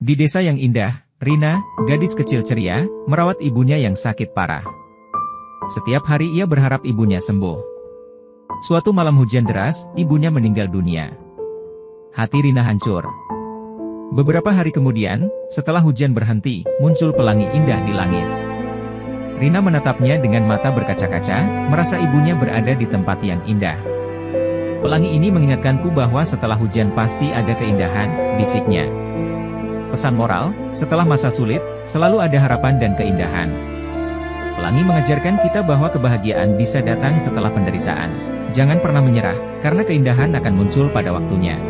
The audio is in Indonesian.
Di desa yang indah, Rina, gadis kecil ceria, merawat ibunya yang sakit parah. Setiap hari ia berharap ibunya sembuh. Suatu malam hujan deras, ibunya meninggal dunia. Hati Rina hancur. Beberapa hari kemudian, setelah hujan berhenti, muncul pelangi indah di langit. Rina menatapnya dengan mata berkaca-kaca, merasa ibunya berada di tempat yang indah. Pelangi ini mengingatkanku bahwa setelah hujan pasti ada keindahan, bisiknya. Pesan moral, setelah masa sulit, selalu ada harapan dan keindahan. Pelangi mengajarkan kita bahwa kebahagiaan bisa datang setelah penderitaan. Jangan pernah menyerah, karena keindahan akan muncul pada waktunya.